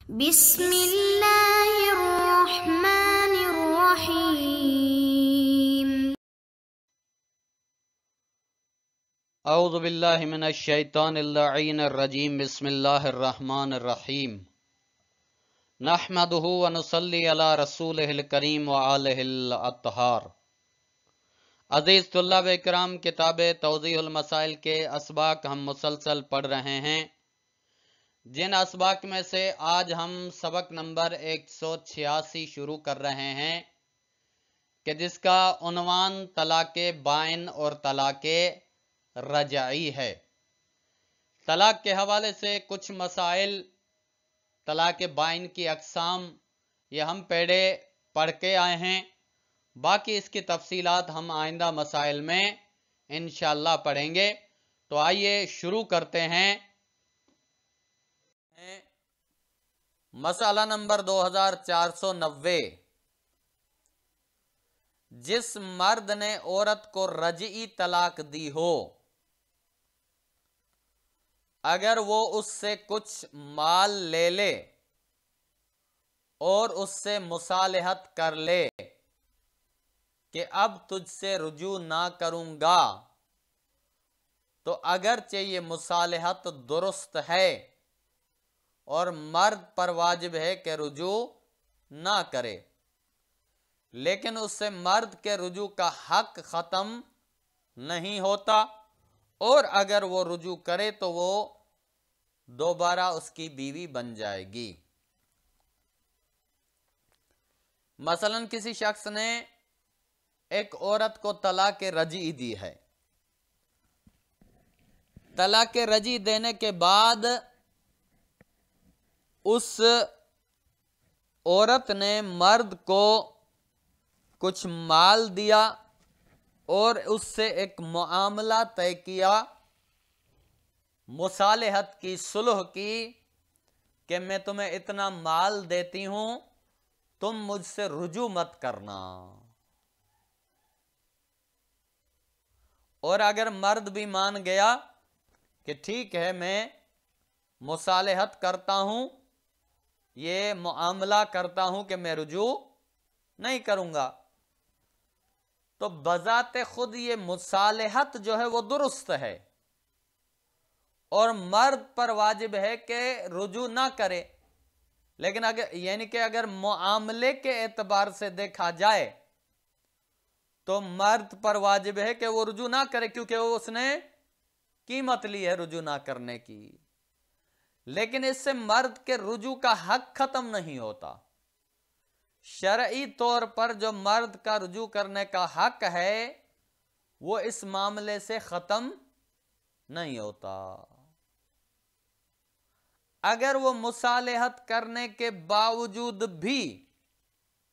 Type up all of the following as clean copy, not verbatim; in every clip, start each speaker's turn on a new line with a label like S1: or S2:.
S1: بسم اللہ الرحمن الرحیم۔
S2: اعوذ باللہ من الشیطان اللعین الرجیم، بسم اللہ الرحمن الرحیم، نحمدہ ونصلی علی رسولہ الکریم وآلہ الاطہار۔ عزیز طلاب اکرام، کتاب توضیح المسائل کے اسباق ہم مسلسل پڑھ رہے ہیں، جن اسباق میں سے آج ہم سبق نمبر 186 شروع کر رہے ہیں کہ جس کا عنوان طلاق بائن اور طلاق رجعی ہے۔ طلاق کے حوالے سے کچھ مسائل، طلاق بائن کی اقسام، یہ ہم پہلے پڑھ کے آئے ہیں، باقی اس کی تفصیلات ہم آئندہ مسائل میں انشاءاللہ پڑھیں گے۔ تو آئیے شروع کرتے ہیں۔ مسئلہ نمبر 2490، جس مرد نے عورت کو رجعی طلاق دی ہو، اگر وہ اس سے کچھ مال لے لے اور اس سے مصالحت کر لے کہ اب تجھ سے رجوع نہ کروں گا، تو اگرچہ یہ مصالحت درست ہے اور مرد پر واجب ہے کہ رجوع نہ کرے، لیکن اس سے مرد کے رجوع کا حق ختم نہیں ہوتا، اور اگر وہ رجوع کرے تو وہ دوبارہ اس کی بیوی بن جائے گی۔ مثلا کسی شخص نے ایک عورت کو طلاق رجعی دی ہے، طلاق رجعی دینے کے بعد اس عورت نے مرد کو کچھ مال دیا اور اس سے ایک معاملہ طے کیا، مصالحت کی، صلح کی کہ میں تمہیں اتنا مال دیتی ہوں، تم مجھ سے رجوع مت کرنا۔ اور اگر مرد بھی مان گیا کہ ٹھیک ہے میں مصالحت کرتا ہوں، یہ معاملہ کرتا ہوں کہ میں رجوع نہیں کروں گا، تو بذات خود یہ مصالحت جو ہے وہ درست ہے اور مرد پر واجب ہے کہ رجوع نہ کرے۔ لیکن اگر معاملے کے اعتبار سے دیکھا جائے تو مرد پر واجب ہے کہ وہ رجوع نہ کرے، کیونکہ اس نے قیمت لی ہے رجوع نہ کرنے کی۔ لیکن اس سے مرد کے رجوع کا حق ختم نہیں ہوتا۔ شرعی طور پر جو مرد کا رجوع کرنے کا حق ہے وہ اس معاملے سے ختم نہیں ہوتا۔ اگر وہ مصالحت کرنے کے باوجود بھی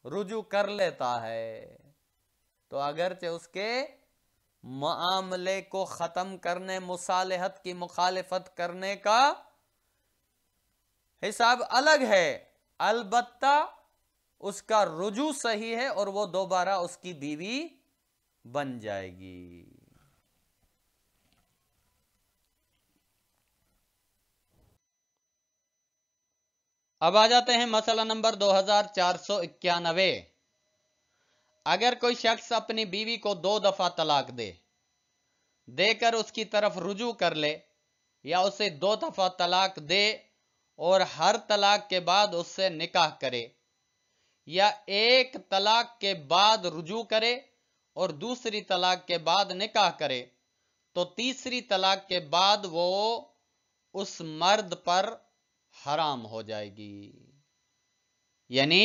S2: رجوع کر لیتا ہے تو اگرچہ اس کے معاملے کو ختم کرنے، مصالحت کی مخالفت کرنے کا حساب الگ ہے، البتہ اس کا رجوع صحیح ہے اور وہ دوبارہ اس کی بیوی بن جائے گی۔ اب آ جاتے ہیں مسئلہ نمبر 2491۔ اگر کوئی شخص اپنی بیوی کو 2 دفعہ طلاق دے کر اس کی طرف رجوع کر لے، یا اسے 2 دفعہ طلاق دے اور ہر طلاق کے بعد اس سے نکاح کرے، یا ایک طلاق کے بعد رجوع کرے اور دوسری طلاق کے بعد نکاح کرے، تو تیسری طلاق کے بعد وہ اس مرد پر حرام ہو جائے گی، یعنی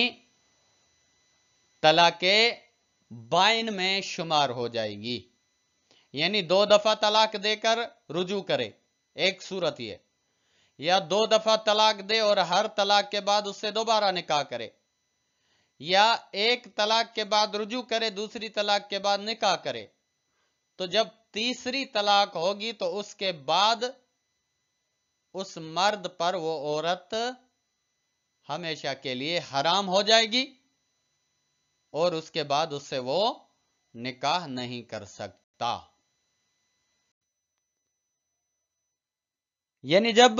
S2: طلاق بائن میں شمار ہو جائے گی۔ یعنی 2 دفعہ طلاق دے کر رجوع کرے، ایک صورت یہ، یا 2 دفعہ طلاق دے اور ہر طلاق کے بعد اس سے دوبارہ نکاح کرے، یا ایک طلاق کے بعد رجوع کرے، دوسری طلاق کے بعد نکاح کرے، تو جب تیسری طلاق ہوگی تو اس کے بعد اس مرد پر وہ عورت ہمیشہ کے لیے حرام ہو جائے گی اور اس کے بعد اس سے وہ نکاح نہیں کر سکتا۔ یعنی جب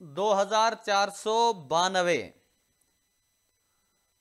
S2: 2492,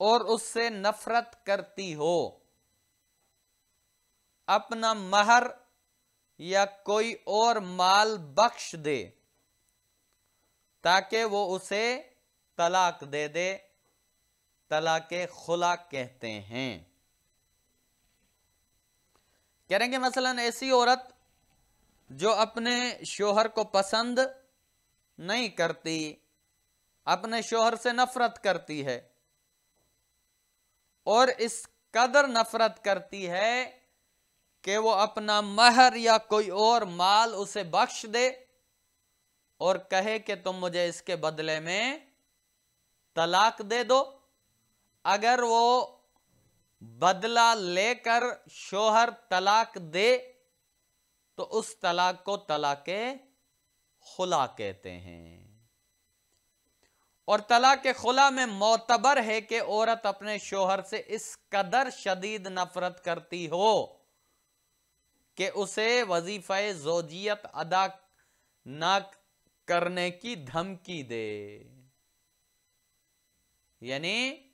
S2: اور اس سے نفرت کرتی ہو، اپنا مہر یا کوئی اور مال بخش دے تاکہ وہ اسے طلاق دے دے، طلاق خلا کہتے ہیں۔ کہہ رہے کہ مثلاً ایسی عورت جو اپنے شوہر کو پسند نہیں کرتی، اپنے شوہر سے نفرت کرتی ہے، اور اس قدر نفرت کرتی ہے کہ وہ اپنا مہر یا کوئی اور مال اسے بخش دے اور کہے کہ تم مجھے اس کے بدلے میں طلاق دے دو، اگر وہ بدلہ لے کر شوہر طلاق دے تو اس طلاق کو طلاق خلا کہتے ہیں۔ اور طلاق خلا میں معتبر ہے کہ عورت اپنے شوہر سے اس قدر شدید نفرت کرتی ہو کہ اسے وظیفہ زوجیت ادا نہ کرنے کی دھمکی دے، یعنی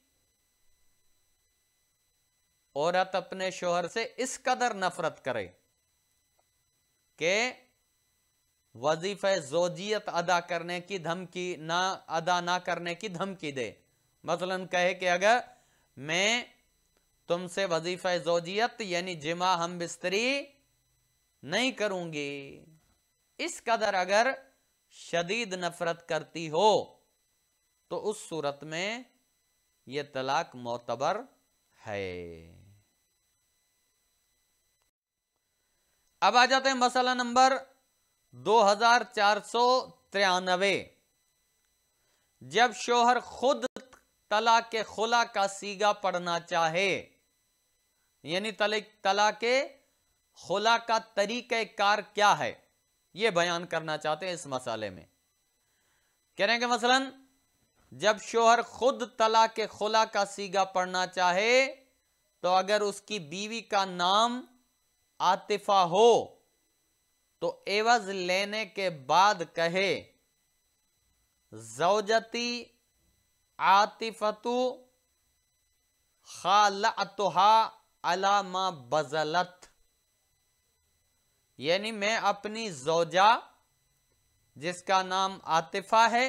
S2: عورت اپنے شوہر سے اس قدر نفرت کرے کہ وظیفہ زوجیت ادا کرنے کی دھمکی ادا نہ کرنے کی دھمکی دے۔ مثلاً کہے کہ اگر میں تم سے وظیفہ زوجیت یعنی جماع ہم بستری نہیں کروں گی، اس قدر اگر شدید نفرت کرتی ہو تو اس صورت میں یہ طلاق معتبر ہے۔ اب آ جاتے ہیں مسئلہ نمبر 2493۔ جب شوہر خود طلاق خلا کا صیغہ پڑھنا چاہے، یعنی طلاق خلا کا طریقہ کار کیا ہے یہ بیان کرنا چاہتے ہیں اس مسئلے میں۔ کہہ رہے ہیں کہ مثلا جب شوہر خود طلاق خلا کا صیغہ پڑھنا چاہے تو اگر اس کی بیوی کا نام عاطفہ ہو تو عوض لینے کے بعد کہے زوجتی عاطفتو خالعتها علی ما بذلت، یعنی میں اپنی زوجہ جس کا نام عاطفہ ہے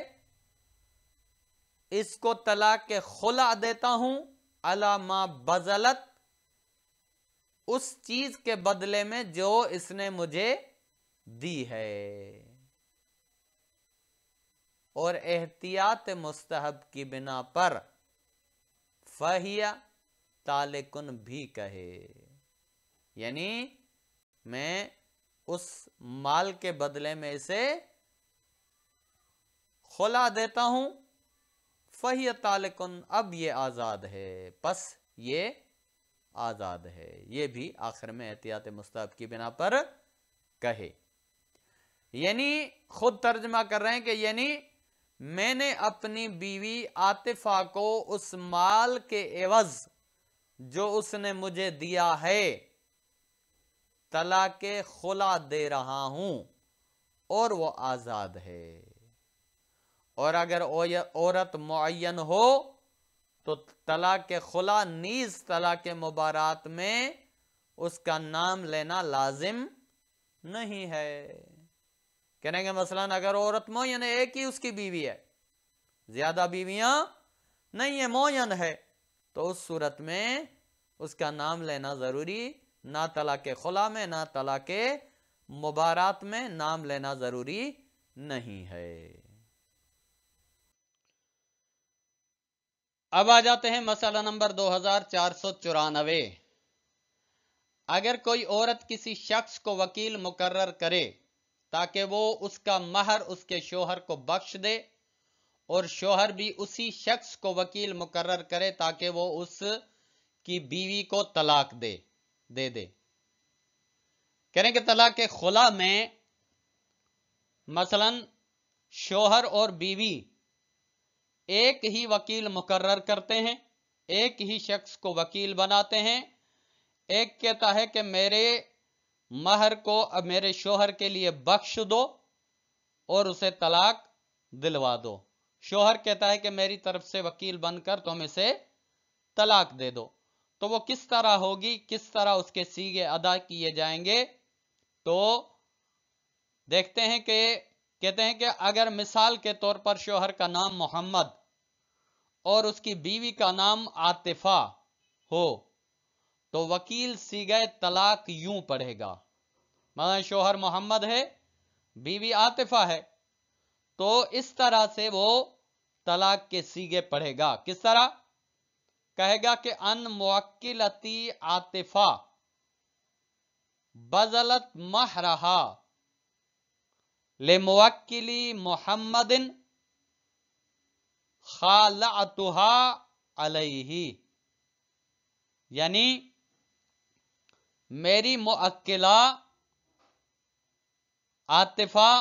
S2: اس کو طلاق خلا دیتا ہوں علی ما بذلت، اس چیز کے بدلے میں جو اس نے مجھے دی ہے، اور احتیاط مستحب کی بنا پر فہیہ طالقن بھی کہے، یعنی میں اس مال کے بدلے میں اسے خلا دیتا ہوں، فہیہ طالقن، اب یہ آزاد ہے، پس یہ آزاد ہے، یہ بھی آخر میں احتیاط مستحب کی بنا پر کہے۔ یعنی خود ترجمہ کر رہے ہیں کہ یعنی میں نے اپنی بیوی عاطفہ کو اس مال کے عوض جو اس نے مجھے دیا ہے طلاق خلا دے رہا ہوں اور وہ آزاد ہے۔ اور اگر عورت معین ہو تو طلاق خلا نیز طلاق مبارات میں اس کا نام لینا لازم نہیں ہے۔ کہنے کہ مثلاً اگر عورت معین ہے، ایک ہی اس کی بیوی ہے، زیادہ بیویاں نہیں ہے، معین ہے، تو اس صورت میں اس کا نام لینا ضروری، نہ طلاق خلا میں نہ طلاق مبارات میں نام لینا ضروری نہیں ہے۔ اب آ جاتے ہیں مسئلہ نمبر 2494۔ اگر کوئی عورت کسی شخص کو وکیل مقرر کرے تاکہ وہ اس کا مہر اس کے شوہر کو بخش دے، اور شوہر بھی اسی شخص کو وکیل مقرر کرے تاکہ وہ اس کی بیوی کو طلاق دے دے۔ کہنے کہ طلاق خلا میں مثلا شوہر اور بیوی ایک ہی وکیل مقرر کرتے ہیں، ایک ہی شخص کو وکیل بناتے ہیں، ایک کہتا ہے کہ میرے مہر کو اب میرے شوہر کے لیے بخش دو اور اسے طلاق دلوا دو، شوہر کہتا ہے کہ میری طرف سے وکیل بن کر تم اسے طلاق دے دو. تو وہ کس طرح ہوگی, کس طرح اس کے سیغے ادا کیے جائیں گے؟ تو دیکھتے ہیں کہ کہتے ہیں کہ اگر مثال کے طور پر شوہر کا نام محمد اور اس کی بیوی کا نام عاطفہ ہو تو وکیل سیغہ طلاق یوں پڑھے گا. مثلا شوہر محمد ہے, بیوی عاطفہ ہے, تو اس طرح سے وہ طلاق کے سیغے پڑھے گا. کس طرح کہے گا کہ ان موکلتی عاطفہ بذلت مہرہا لموکلی محمد خالعتہا علیہ. یعنی میری موکلہ عاطفہ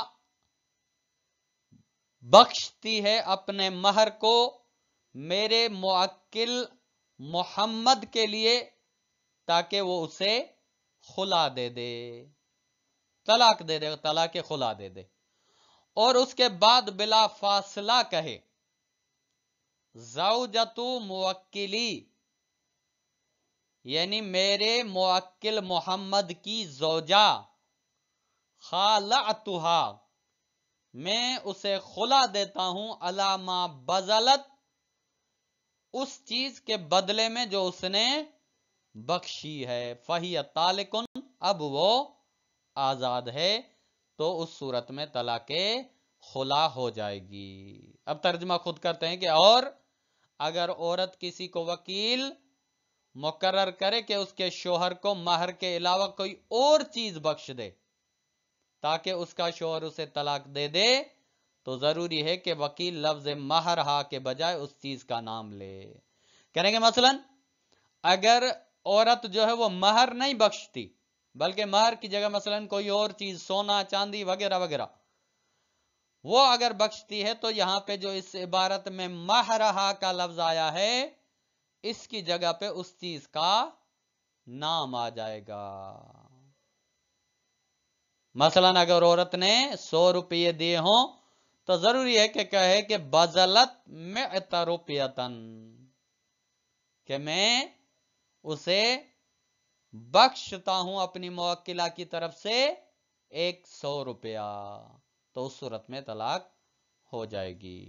S2: بخشتی ہے اپنے مہر کو میرے موکل محمد کے لیے تاکہ وہ اسے خلا دے دے, طلاق دے دے, طلاق خلا دے دے. اور اس کے بعد بلا فاصلہ کہے زوجۃ موکلی, یعنی میرے موکل محمد کی زوجہ, خالعتہا میں اسے خلا دیتا ہوں, علی ما بذلت اس چیز کے بدلے میں جو اس نے بخشی ہے, فہی طالق اب وہ آزاد ہے. تو اس صورت میں طلاق خلا ہو جائے گی. اب ترجمہ خود کرتے ہیں کہ اور اگر عورت کسی کو وکیل مقرر کرے کہ اس کے شوہر کو مہر کے علاوہ کوئی اور چیز بخش دے تاکہ اس کا شوہر اسے طلاق دے دے, تو ضروری ہے کہ وکیل لفظ مہر ہا کے بجائے اس چیز کا نام لے. کریں گے مثلا اگر عورت جو ہے وہ مہر نہیں بخشتی بلکہ مہر کی جگہ مثلا کوئی اور چیز سونا چاندی وغیرہ وغیرہ وہ اگر بخشتی ہے تو یہاں پہ جو اس عبارت میں مہرہا کا لفظ آیا ہے اس کی جگہ پہ اس چیز کا نام آ جائے گا. مثلا اگر عورت نے 100 روپے دیے ہوں تو ضروری ہے کہ کہے کہ بذلت مئت روپیتن, کہ میں اسے بخشتا ہوں اپنی موکلہ کی طرف سے 100 روپیہ. تو اس صورت میں طلاق ہو جائے گی.